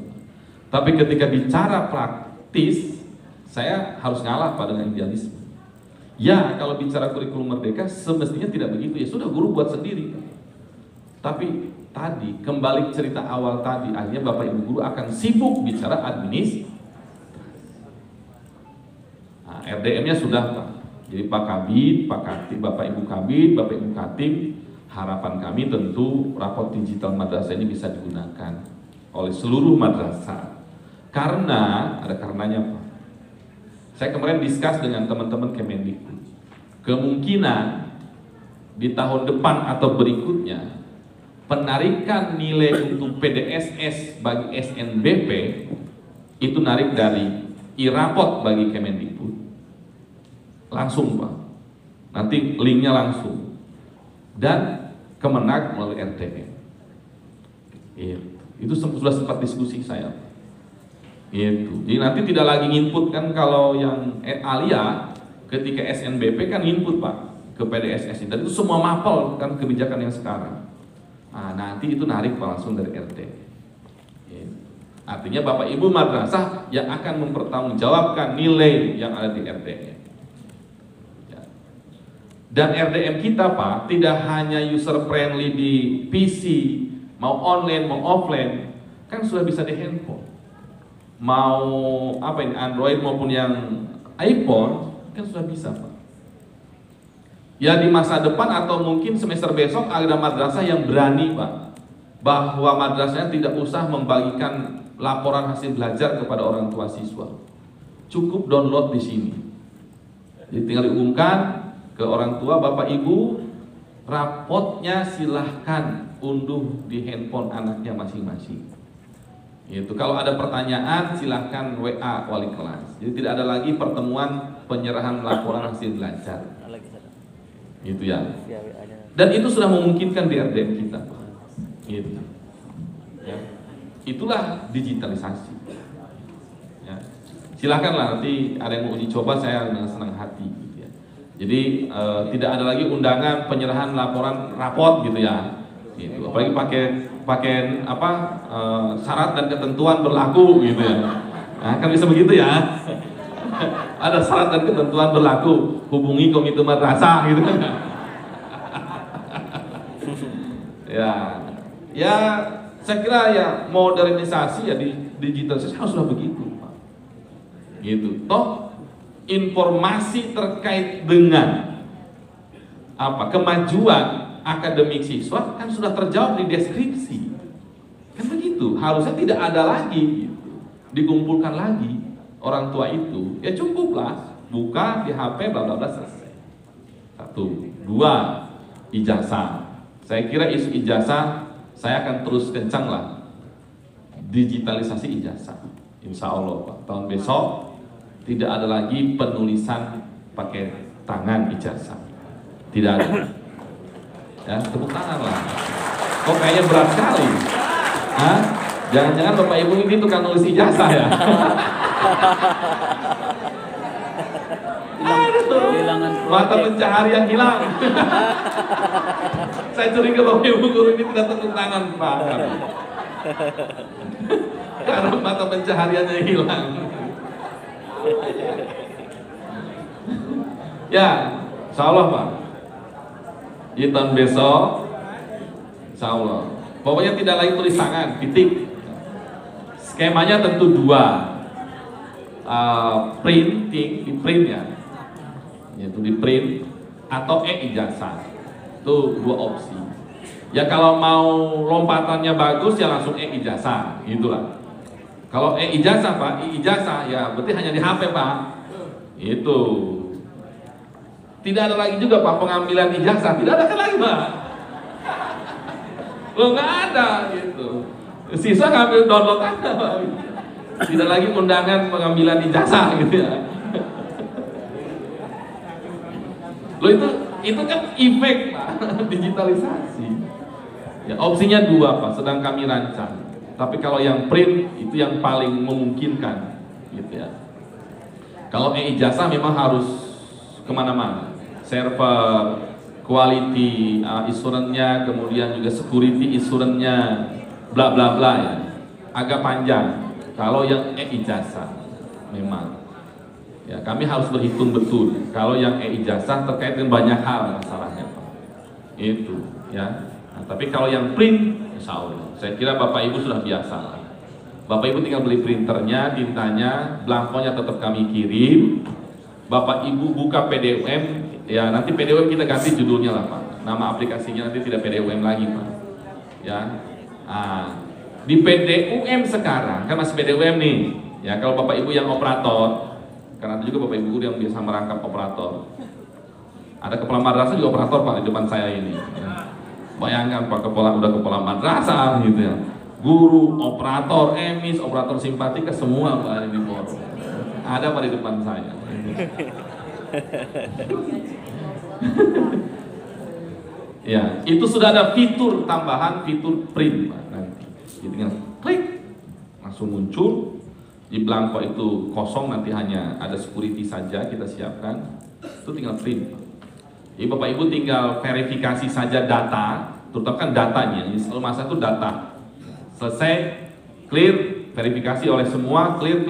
Tapi ketika bicara praktis, saya harus ngalah Pak dengan idealisme. Ya, kalau bicara kurikulum merdeka semestinya tidak begitu. Ya sudah guru buat sendiri Pak. Tapi tadi kembali cerita awal tadi, akhirnya Bapak Ibu guru akan sibuk bicara administrasi. Nah, RDM-nya sudah Pak. Jadi Pak Kabid, Pak Katib, Bapak Ibu Kabid, Bapak Ibu Katib, harapan kami tentu raport digital madrasah ini bisa digunakan oleh seluruh madrasah. Karena ada karenanya Pak. Saya kemarin diskus dengan teman-teman Kemendikbud. Kemungkinan di tahun depan atau berikutnya penarikan nilai untuk PDSS bagi SNBP itu narik dari e-rapot bagi Kemendikbud langsung Pak, nanti linknya langsung, dan Kemenag melalui RTM. Itu sudah sempat diskusi saya. Jadi nanti tidak lagi input kan, kalau yang Alia ketika SNBP kan input Pak ke PDSS, dan itu semua mapel kan kebijakan yang sekarang. Nah, nanti itu narik langsung dari RT. Artinya Bapak Ibu madrasah yang akan mempertanggungjawabkan nilai yang ada di RDM. Ya. Dan RDM kita Pak tidak hanya user friendly di PC, mau online mau offline, kan sudah bisa di handphone. Mau apa ini, Android maupun yang iPhone kan sudah bisa Pak. Ya di masa depan atau mungkin semester besok ada madrasah yang berani Pak, bahwa madrasahnya tidak usah membagikan laporan hasil belajar kepada orang tua siswa, cukup download di sini. Jadi tinggal diumumkan ke orang tua, Bapak Ibu, rapotnya silahkan unduh di handphone anaknya masing-masing. Itu kalau ada pertanyaan silahkan WA wali kelas. Jadi tidak ada lagi pertemuan penyerahan laporan hasil belajar. Gitu ya. Dan itu sudah memungkinkan di RDM kita, Pak. Gitu. Ya. Itulah digitalisasi. Ya. Silakanlah nanti ada yang mau uji coba, saya dengan senang hati. Gitu ya. Jadi tidak ada lagi undangan penyerahan laporan rapot gitu ya. Gitu. Apalagi pakai apa syarat dan ketentuan berlaku gitu ya. Nah, kan bisa begitu ya. Ada syarat dan ketentuan berlaku, hubungi komite madrasah gitu kan. Ya Saya kira ya modernisasi ya di digitalisasi haruslah begitu, Pak. Gitu. Toh informasi terkait dengan kemajuan akademik siswa kan sudah terjawab di deskripsi. Kan begitu. Harusnya tidak ada lagi gitu. Dikumpulkan lagi orang tua itu. Ya cukuplah buka di HP bla bla bla selesai. 1, 2, ijazah. Saya kira isu ijazah saya akan terus kencang lah. Digitalisasi ijazah. Insya Allah Pak, tahun besok tidak ada lagi penulisan pakai tangan ijazah. Tidak ada. Ya, tepuk tangan lah. Kok kayaknya berat sekali. Hah? Jangan-jangan Bapak Ibu ini tukang nulis ijazah ya? Mata pencaharian hilang. Saya curiga Bapak Ibu guru ini tidak tepuk tangan Pak. Karena mata pencahariannya hilang. Ya, insya Allah Pak. Di tahun besok, insya Allah. Pokoknya tidak lagi tulis tangan, titik. Skemanya tentu 2, printing, di print ya, yaitu di print atau ijazah. Itu 2 opsi. Ya kalau mau lompatannya bagus ya langsung ijazah, gitulah. Kalau ijazah Pak, ijazah ya berarti hanya di HP Pak. Itu. Tidak ada lagi juga Pak pengambilan ijazah, tidak ada kan lagi Pak. Lo nggak ada gitu. Siswa ngambil download aja Pak. Tidak lagi undangan pengambilan ijazah gitu ya. Lo itu kan efek Pak digitalisasi. Ya, opsinya 2 Pak, sedang kami rancang. Tapi kalau yang print itu yang paling memungkinkan, gitu ya. Kalau ijazah memang harus kemana-mana, server, quality assurance-nya, kemudian juga security assurance-nya, bla bla bla ya. Agak panjang. Kalau yang ijazah, memang. Ya, kami harus berhitung betul. Kalau yang ijazah terkait dengan banyak hal masalahnya, Pak. Itu, ya. Nah, tapi kalau yang print, insya Allah, saya kira Bapak Ibu sudah biasa. Bapak Ibu tinggal beli printernya, tintanya, blankonya tetap kami kirim. Bapak Ibu buka PDUM, ya nanti PDUM kita ganti judulnya lah Pak. Nama aplikasinya nanti tidak PDUM lagi Pak. Ya, di PDUM sekarang kan masih PDUM nih. Ya kalau Bapak Ibu yang operator, karena ada juga Bapak Ibu yang biasa merangkap operator. Ada kepala madrasah juga operator Pak di depan saya ini. Ya. Bayangkan Pak, udah kepala madrasah gitu ya. Guru, operator, emis, operator simpatika semua Pak di forum. Ada Pak di depan saya. Ya, itu sudah ada fitur tambahan, fitur print Pak nanti. Jadi tinggal klik langsung muncul. Di blanko itu kosong, nanti hanya ada security saja kita siapkan. Itu tinggal print Pak. Jadi Bapak Ibu tinggal verifikasi saja data, terutama kan datanya. Ini selalu masa itu data. Selesai, clear, verifikasi oleh semua, clear.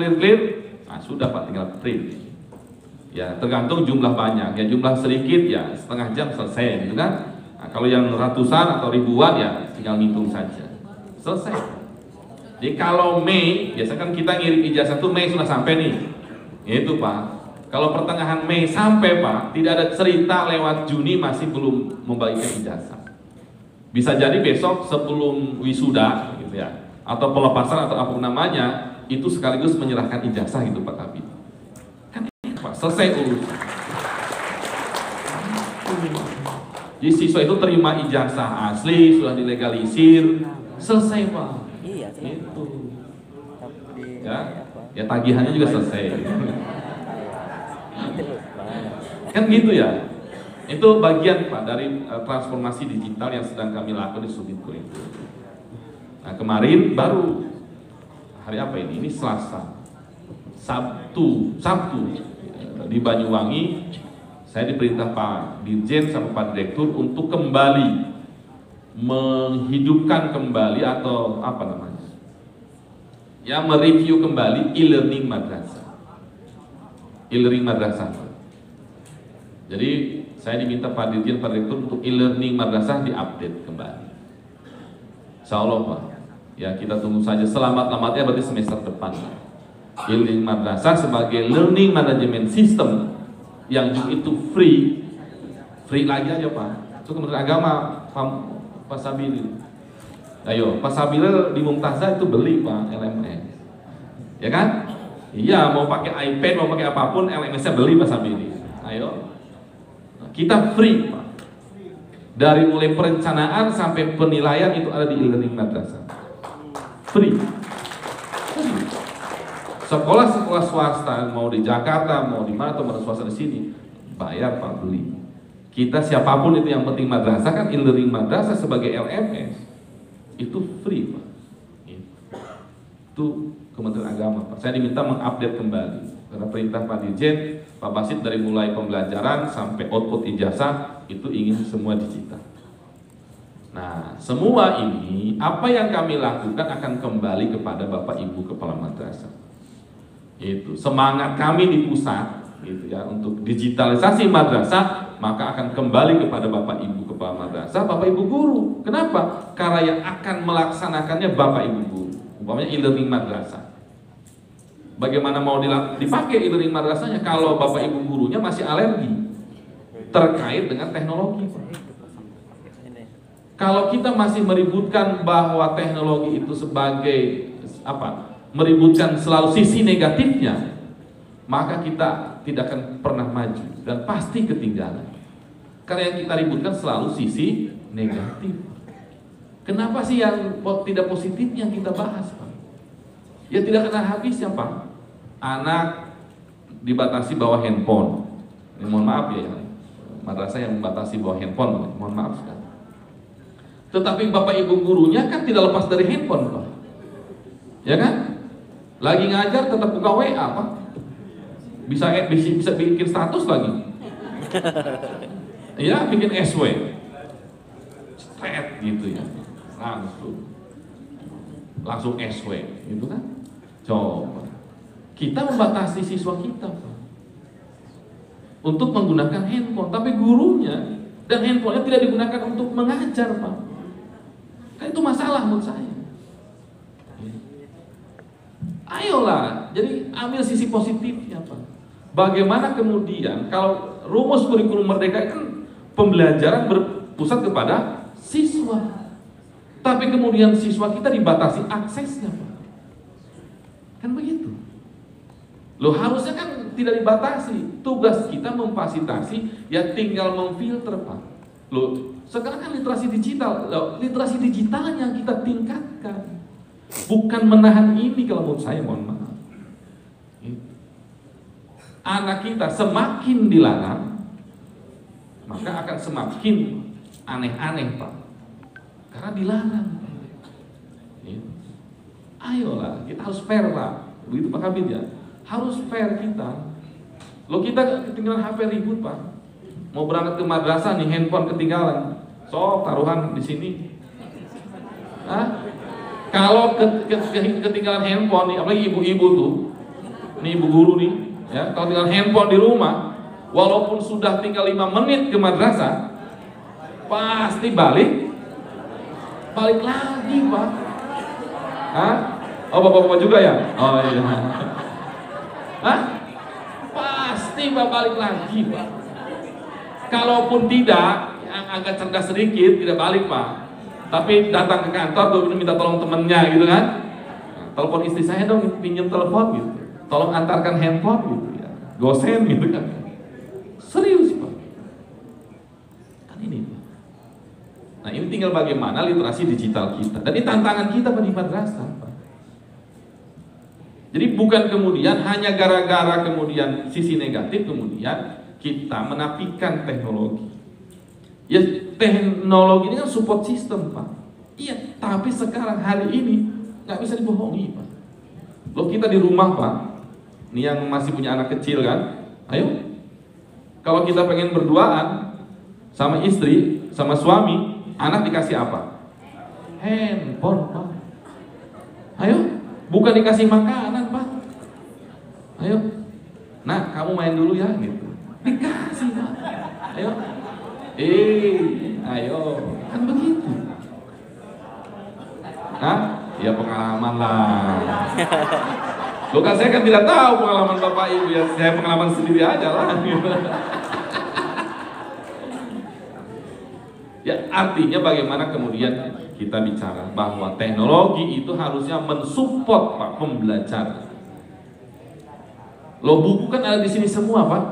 Nah sudah Pak, tinggal print. Ya tergantung jumlah banyak. Ya jumlah sedikit ya setengah jam selesai, gitu kan? Nah, kalau yang ratusan atau ribuan ya tinggal ngitung saja. Selesai. Jadi kalau Mei, biasanya kan kita ngirim ijazah tuh Mei sudah sampai nih. Itu Pak. Kalau pertengahan Mei sampai Pak, tidak ada cerita lewat Juni masih belum membagikan ijazah. Bisa jadi besok sebelum wisuda gitu ya, atau pelepasan atau apa namanya, itu sekaligus menyerahkan ijazah gitu Pak Kabid. Kan Pak, selesai urusan. Jadi siswa itu terima ijazah asli, sudah dilegalisir, selesai Pak. Iya, itu. Ya tagihannya juga selesai. Kan gitu ya. Itu bagian Pak dari transformasi digital yang sedang kami lakukan di Subdit itu. Nah kemarin baru hari apa ini? Ini Selasa, Sabtu di Banyuwangi saya diperintah Pak Dirjen sama Pak Direktur untuk kembali menghidupkan kembali atau apa namanya? Ya mereview kembali e-learning madrasah. E-learning madrasah. Jadi saya diminta Pak Dirjen, Pak Direktur untuk e-learning madrasah diupdate kembali. Insya Allah Pak, Ya, kita tunggu saja selamat-lamatnya berarti semester depan. E-learning madrasah sebagai learning management system yang itu free lagi aja Pak. Itu Kementerian Agama, Pak Sabili. Ayo, Pak Sabili di Mumtazah itu beli Pak LMS. Ya kan? Iya, mau pakai iPad, mau pakai apapun, LMS-nya beli Pak Sabili. Ayo. Kita free Pak. Dari mulai perencanaan sampai penilaian itu ada di e-learning madrasah. Free. Sekolah-sekolah swasta mau di Jakarta, mau di mana atau mana swasta di sini, bayar Pak, beli. Kita siapapun itu yang penting madrasah kan e-learning madrasah sebagai LMS itu free Pak. Itu Kementerian Agama Pak. Saya diminta mengupdate kembali karena perintah Pak Dirjen, Pak Basit dari mulai pembelajaran sampai output ijazah itu ingin semua digital. Nah, semua ini apa yang kami lakukan akan kembali kepada Bapak Ibu Kepala Madrasah. Itu semangat kami di pusat gitu ya untuk digitalisasi madrasah, maka akan kembali kepada Bapak Ibu Kepala Madrasah, Bapak Ibu guru. Kenapa? Karena yang akan melaksanakannya Bapak Ibu guru. Umpamanya e-learning madrasah. Bagaimana mau dipakai e-learning madrasahnya kalau Bapak Ibu gurunya masih alergi terkait dengan teknologi. Kalau kita masih meributkan bahwa teknologi itu sebagai apa? Meributkan selalu sisi negatifnya, maka kita tidak akan pernah maju dan pasti ketinggalan. Karena yang kita ributkan selalu sisi negatif. Kenapa sih yang tidak positif yang kita bahas, Pak? Ya tidak kena habisnya, Pak. Anak dibatasi bawa handphone. Mohon maaf ya, madrasah yang membatasi bawa handphone, mohon maaf sekali. Tetapi Bapak Ibu gurunya kan tidak lepas dari handphone, Pak. Ya kan? Lagi ngajar tetap buka WA, Pak. Bisa bikin status lagi. Ya, bikin SW. Straight gitu ya. Langsung SW, gitu kan? Coba. Kita membatasi siswa kita, Pak, untuk menggunakan handphone, tapi gurunya dan handphonenya tidak digunakan untuk mengajar, Pak. Kan itu masalah menurut saya. Ayolah, jadi ambil sisi positifnya, Pak. Bagaimana kemudian kalau rumus kurikulum merdeka kan pembelajaran berpusat kepada siswa, tapi kemudian siswa kita dibatasi aksesnya, Pak. Kan begitu. Loh, harusnya kan tidak dibatasi. Tugas kita memfasilitasi, ya tinggal memfilter, Pak. Loh, sekarang kan literasi digital. Loh, literasi digital yang kita tingkatkan. Bukan menahan ini kalau menurut saya, mohon maaf. Anak kita semakin dilarang, maka akan semakin aneh-aneh, Pak. Karena dilarang. Ayolah, kita harus fair, Pak. Begitu Pak Kabid ya. Harus fair kita. Loh, kita ketinggalan HP ribut, Pak. Mau berangkat ke madrasah nih, handphone ketinggalan. So, taruhan di sini. Hah? Kalau ketinggalan handphone nih, apalagi ibu-ibu tuh, nih ibu guru nih, ya, kalau tinggal handphone di rumah, walaupun sudah tinggal 5 menit ke madrasah, pasti balik lagi, Pak. Hah? Oh, bapak-bapak juga ya? Oh iya. Hah? Pasti Pak balik lagi, Pak. Kalaupun tidak, yang agak cerdas sedikit, tidak balik, Pak. Tapi datang ke kantor tuh minta tolong temennya gitu kan. Nah, telepon istri saya dong, pinjam telepon gitu. Tolong antarkan handphone gitu ya. Gosen gitu kan. Serius, Pak. Kan ini. Nah, ini tinggal bagaimana literasi digital kita. Dan ini tantangan kita Pak di madrasah, Pak. Jadi bukan kemudian hanya gara-gara kemudian sisi negatif kemudian kita menafikan teknologi. Ya, teknologi ini kan support system, Pak. Iya, tapi sekarang hari ini nggak bisa dibohongi, Pak. Loh, kita di rumah, Pak. Ini yang masih punya anak kecil kan? Ayo. Kalau kita pengen berduaan sama istri, sama suami, anak dikasih apa? Handphone, Pak. Ayo, bukan dikasih makanan, Pak. Ayo. Nah, kamu main dulu ya gitu. Dikasih, Pak. Ayo. Ayo, kan begitu. Hah? Ya pengalaman lah. Loh kan saya kan tidak tahu pengalaman Bapak Ibu, ya saya pengalaman sendiri aja lah. Ya artinya bagaimana kemudian kita bicara bahwa teknologi itu harusnya mensupport Pak pembelajaran. Loh buku kan ada di sini semua Pak.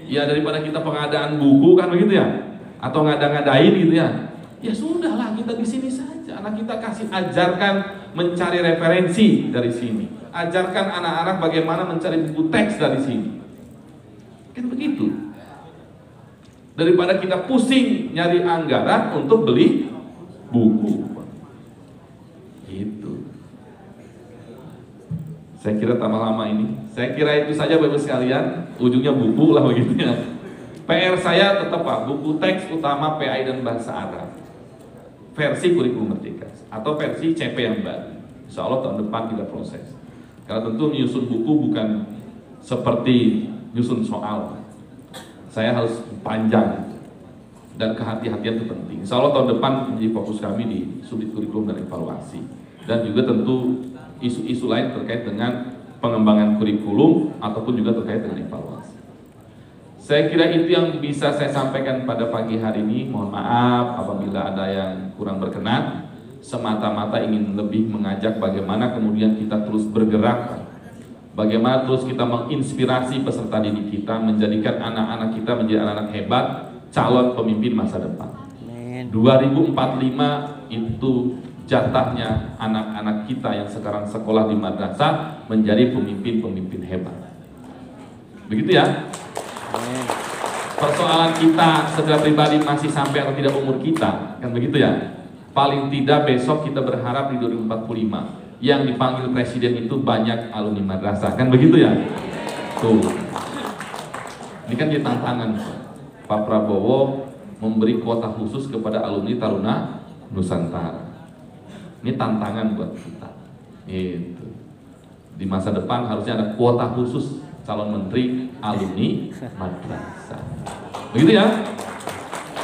Ya daripada kita pengadaan buku kan begitu ya, atau ngada-ngadain gitu ya. Ya sudahlah kita di sini saja. Anak kita kasih ajarkan mencari referensi dari sini. Ajarkan anak-anak bagaimana mencari buku teks dari sini. Kan begitu. Daripada kita pusing nyari anggaran untuk beli buku. Gitu. Saya kira tambah lama ini. Saya kira itu saja Bapak sekalian. Ujungnya buku lah begitu ya. PR saya tetap Pak, buku teks utama PAI dan Bahasa Arab. Versi kurikulum merdeka atau versi CP yang baru. Insya Allah tahun depan kita proses. Karena tentu menyusun buku bukan seperti menyusun soal. Saya harus panjang dan kehati-hatian itu penting. Insya Allah tahun depan menjadi fokus kami di subjek kurikulum dan evaluasi. Dan juga tentu isu-isu lain terkait dengan pengembangan kurikulum ataupun juga terkait dengan evaluasi. Saya kira itu yang bisa saya sampaikan pada pagi hari ini. Mohon maaf apabila ada yang kurang berkenan. Semata-mata ingin lebih mengajak bagaimana kemudian kita terus bergerak, bagaimana terus kita menginspirasi peserta didik kita, menjadikan anak-anak kita menjadi anak-anak hebat, calon pemimpin masa depan. 2045 itu jatahnya anak-anak kita yang sekarang sekolah di madrasah menjadi pemimpin-pemimpin hebat. Begitu ya. Persoalan kita secara pribadi masih sampai atau tidak umur kita, kan begitu ya. Paling tidak besok kita berharap di 2045 yang dipanggil presiden itu banyak alumni madrasah, kan begitu ya. Tuh, ini kan dia tantangan Pak Prabowo memberi kuota khusus kepada alumni Taruna Nusantara. Ini tantangan buat kita. Itu di masa depan harusnya ada kuota khusus calon menteri alumni madrasah. Begitu ya.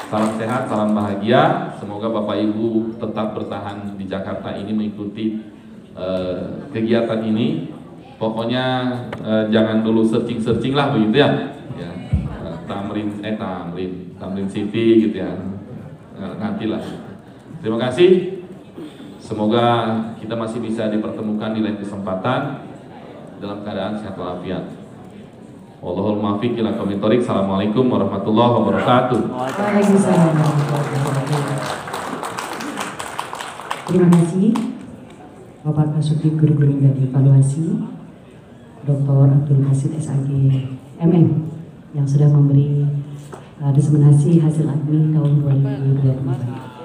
Salam sehat, salam bahagia. Semoga Bapak Ibu tetap bertahan di Jakarta ini mengikuti kegiatan ini. Pokoknya jangan dulu searching lah begitu ya. Tamrin City gitu ya. Nantilah. Terima kasih. Semoga kita masih bisa dipertemukan di lain kesempatan dalam keadaan sehat walafiat. Wallahul muwaffiq ila aqwamit thoriq. Assalamualaikum warahmatullahi wabarakatuh. Waalaikumsalam warahmatullahi wabarakatuh. Terima kasih Bapak Kasubdit Kurikulum dan Evaluasi Dr. Abdul Hasid SAG MM yang sudah memberi diseminasi hasil admin tahun 2020.